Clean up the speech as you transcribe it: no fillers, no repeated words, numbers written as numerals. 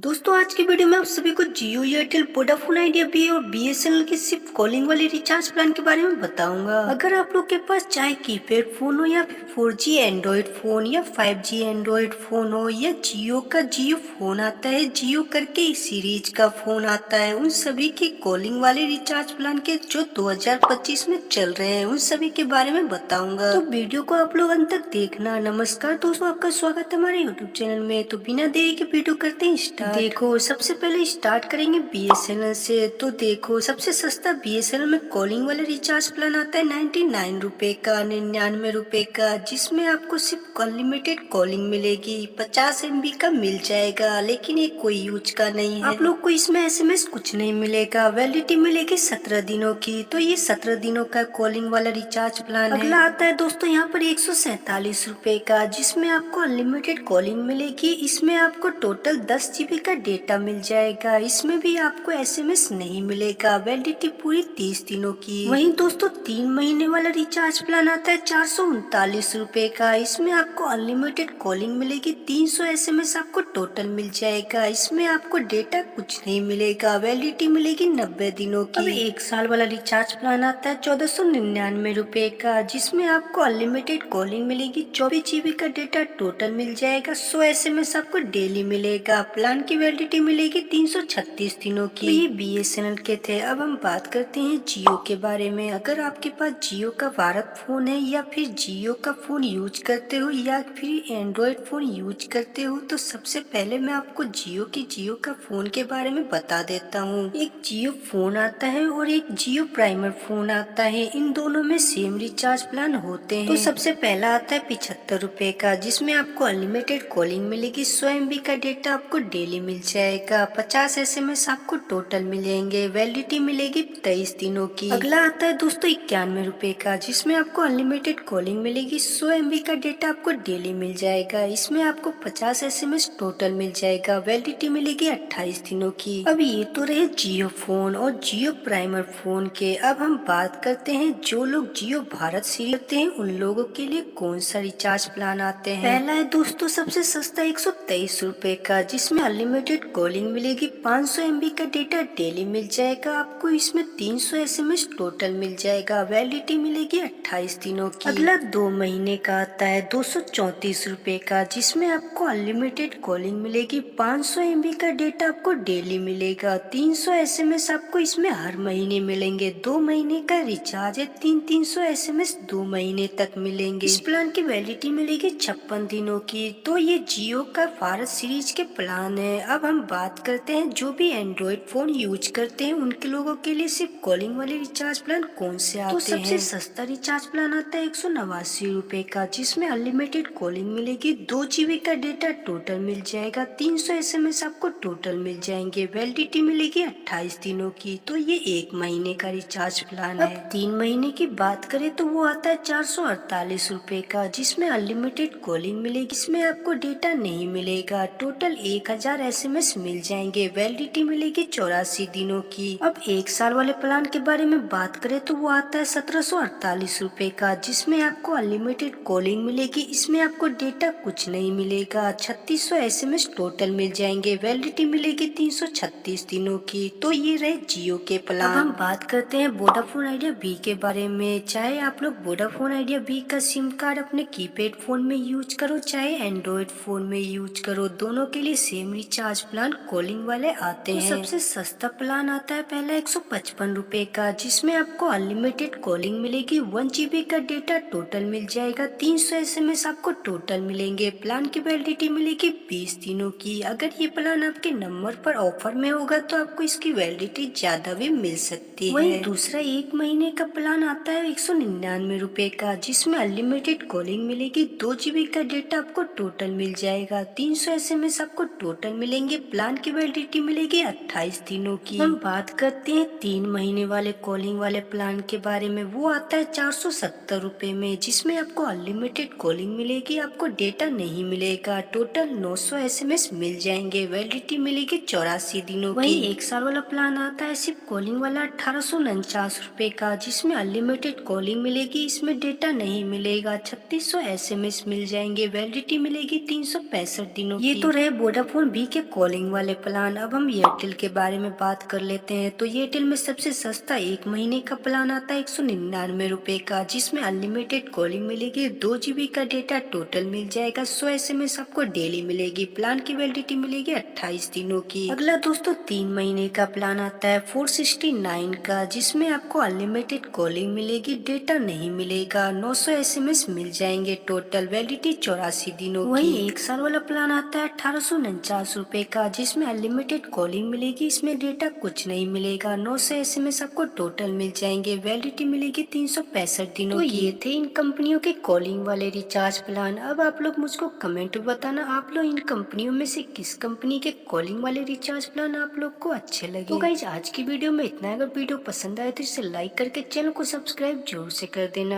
दोस्तों आज की वीडियो में आप सभी को Jio Airtel Vodafone idea B और बीएसएनएल की सिर्फ कॉलिंग वाले रिचार्ज प्लान के बारे में बताऊंगा। अगर आप लोग के पास चाहे कीपैड फोन हो या फिर 4G एंड्रॉइड फोन या 5G एंड्रॉइड फोन हो या जियो का जियो फोन आता है, जियो करके सीरीज का फोन आता है, उन सभी की कॉलिंग वाले रिचार्ज प्लान के जो 2025 में चल रहे हैं उन सभी के बारे में बताऊंगा, तो वीडियो को आप लोग अंत तक देखना। नमस्कार दोस्तों, आपका स्वागत है हमारे यूट्यूब चैनल में। तो बिना देरी के वीडियो करते हैं स्टार्ट। देखो सबसे पहले स्टार्ट करेंगे बीएसएनएल से। तो देखो सबसे सस्ता बीएसएनएल में कॉलिंग वाला रिचार्ज प्लान आता है 99 रुपए का, 99 रुपए का, जिसमें आपको सिर्फ अनलिमिटेड कॉलिंग मिलेगी। 50 MB का मिल जाएगा, लेकिन ये कोई यूज का नहीं है। आप लोग को इसमें एसएमएस कुछ नहीं मिलेगा। वैलिडिटी मिलेगी 17 दिनों की। तो ये 17 दिनों का कॉलिंग वाला रिचार्ज प्लान है। अगला आता है दोस्तों यहाँ पर 147 रुपए का, जिसमें आपको अनलिमिटेड कॉलिंग मिलेगी। इसमें आपको टोटल 10 GB का डेटा मिल जाएगा। इसमें भी आपको एसएमएस नहीं मिलेगा। वैलिडिटी पूरी 30 दिनों की। वहीं दोस्तों 3 महीने वाला रिचार्ज प्लान आता है 439 रुपए का। इसमें आपको अनलिमिटेड कॉलिंग मिलेगी, 300 एसएमएस आपको टोटल मिल जाएगा। इसमें आपको डेटा कुछ नहीं मिलेगा। वैलिडिटी मिलेगी 90 दिनों की। अब 1 साल वाला रिचार्ज प्लान आता है 1499 रुपए का, जिसमें आपको अनलिमिटेड कॉलिंग मिलेगी, 24 GB का डेटा टोटल मिल जाएगा, 100 एसएमएस आपको डेली मिलेगा। प्लान की वैलिडिटी मिलेगी 336 दिनों की। तो ये बीएसएनएल के थे। अब हम बात करते हैं जियो के बारे में। अगर आपके पास जियो का भारत फोन है या फिर जियो का फोन यूज करते हो या फिर एंड्रॉइड फोन यूज करते हो, तो सबसे पहले मैं आपको जियो का फोन के बारे में बता देता हूँ। एक जियो फोन आता है और एक जियो प्राइमर फोन आता है। इन दोनों में सेम रिचार्ज प्लान होते हैं। तो सबसे पहला आता है 75 रुपए का, जिसमें आपको अनलिमिटेड कॉलिंग मिलेगी, 100 MB का डेटा आपको डेली मिल जाएगा, 50 एसएमएस आपको टोटल मिलेंगे। वैलिडिटी मिलेगी 23 दिनों की। अगला आता है दोस्तों 91 रुपए का, जिसमें आपको अनलिमिटेड कॉलिंग मिलेगी, 100 MB का डेटा आपको डेली मिल जाएगा। इसमें आपको 50 एसएमएस टोटल मिल जाएगा। वैलिडिटी मिलेगी 28 दिनों की। अब ये तो रहे जियो फोन और जियो प्राइमर फोन के। अब हम बात करते हैं जो लोग जियो भारत सीरीज करते हैं उन लोगों के लिए कौन सा रिचार्ज प्लान आते हैं। पहला है दोस्तों सबसे सस्ता 123 रुपए का, जिसमें अनलिमिटेड कॉलिंग मिलेगी, 500 MB का डेटा डेली मिल जाएगा आपको। इसमें 300 एसएमएस टोटल मिल जाएगा। वैलिडिटी मिलेगी 28 दिनों की। अगला 2 महीने का आता है 234 रुपए का, जिसमें आपको अनलिमिटेड कॉलिंग मिलेगी, 500 MB का डेटा आपको डेली मिलेगा, 300 एसएमएस आपको इसमें हर महीने मिलेंगे। 2 महीने का रिचार्ज है, 300 एसएमएस 2 महीने तक मिलेंगे। इस प्लान की वैलिडिटी मिलेगी 56 दिनों की। तो ये जियो का भारत सीरीज के प्लान है। अब हम बात करते हैं जो भी एंड्रॉइड फोन यूज करते हैं उनके लोगों के लिए सिर्फ कॉलिंग वाले रिचार्ज प्लान कौन से आते हैं। तो सबसे सस्ता रिचार्ज प्लान आता है 189 रुपए का, जिसमें अनलिमिटेड कॉलिंग मिलेगी, 2 GB का डेटा टोटल मिल जाएगा, 300 एसएमएस आपको टोटल मिल जाएंगे। वैलिडिटी मिलेगी 28 दिनों की। तो ये 1 महीने का रिचार्ज प्लान है। अब 3 महीने की बात करें तो वो आता है 448 रुपए का, जिसमें अनलिमिटेड कॉलिंग मिलेगी, इसमें आपको डेटा नहीं मिलेगा, टोटल 1000 एसएमएस मिल जाएंगे। वैलिडिटी मिलेगी 84 दिनों की। अब 1 साल वाले प्लान के बारे में बात करें तो वो आता है 1748 रुपए का, जिसमें आपको अनलिमिटेड कॉलिंग मिलेगी, इसमें आपको डेटा कुछ नहीं मिलेगा, 3600 एसएमएस टोटल मिल जाएंगे। वैलिडिटी मिलेगी 336 दिनों की। तो ये रहे जियो के प्लान। अब हम बात करते हैं वोडाफोन आइडिया बी के बारे में। चाहे आप लोग वोडाफोन आइडिया बी का सिम कार्ड अपने कीपैड फोन में यूज करो चाहे एंड्रॉइड फोन में यूज करो, दोनों के लिए सेम रिचार्ज प्लान कॉलिंग वाले आते हैं। सबसे सस्ता प्लान आता है पहला 155 रुपए का, जिसमें आपको अनलिमिटेड कॉलिंग मिलेगी, 1 GB का डेटा टोटल मिल जाएगा, 300 एसएमएस आपको टोटल मिलेंगे। प्लान की वैलिडिटी मिलेगी 20 दिनों की। अगर ये प्लान आपके नंबर पर ऑफर में होगा तो आपको इसकी वैलिडिटी ज्यादा भी मिल सकती है। वहीं दूसरा 1 महीने का प्लान आता है 199 रुपए का, जिसमें अनलिमिटेड कॉलिंग मिलेगी, 2 GB का डेटा आपको टोटल मिल जाएगा, 300 एसएमएस आपको टोटल मिलेंगे। प्लान की वैलिडिटी मिलेगी 28 दिनों की। हम बात करते हैं 3 महीने वाले कॉलिंग वाले प्लान के बारे में। वो आता है 470 रुपए में, जिसमें आपको अनलिमिटेड कॉलिंग मिलेगी, आपको डेटा नहीं मिलेगा, टोटल 900 एसएमएस मिल जाएंगे। वैलिडिटी मिलेगी 84 दिनों की। वहीं 1 साल वाला प्लान आता है सिर्फ कॉलिंग वाला 1849 रुपए का, जिसमें अनलिमिटेड कॉलिंग मिलेगी, इसमें डेटा नहीं मिलेगा, 3600 एसएमएस मिल जाएंगे। वैलिडिटी मिलेगी 365 दिनों की। ये तो रहे वोडाफोन बी सभी के कॉलिंग वाले प्लान। अब हम एयरटेल के बारे में बात कर लेते हैं। तो एयरटेल में सबसे सस्ता 1 महीने का प्लान आता है 199 रुपए का, जिसमें अनलिमिटेड कॉलिंग मिलेगी, 2 GB का डेटा टोटल मिल जाएगा, 100 SMS आपको डेली मिलेगी। प्लान की वैलिडिटी मिलेगी 28 दिनों की। अगला दोस्तों 3 महीने का प्लान आता है 469 का, जिसमें आपको अनलिमिटेड कॉलिंग मिलेगी, डेटा नहीं मिलेगा, 900 SMS मिल जाएंगे, टोटल वैलिडिटी 84 दिनों की। वहीं 1 साल वाला प्लान आता है 1849 रुपए का, जिसमें अनलिमिटेड कॉलिंग मिलेगी, इसमें डेटा कुछ नहीं मिलेगा, 900 SMS आपको टोटल मिल जाएंगे, वैलिडिटी मिलेगी 365 दिनों की। ये थे इन कंपनियों के कॉलिंग वाले रिचार्ज प्लान। अब आप लोग मुझको कमेंट में बताना आप लोग इन कंपनियों में से किस कंपनी के कॉलिंग वाले रिचार्ज प्लान आप लोग को अच्छे लगे। तो गाइज आज की वीडियो में इतना। अगर वीडियो पसंद आए तो इसे लाइक करके चैनल को सब्सक्राइब जरूर से कर देना।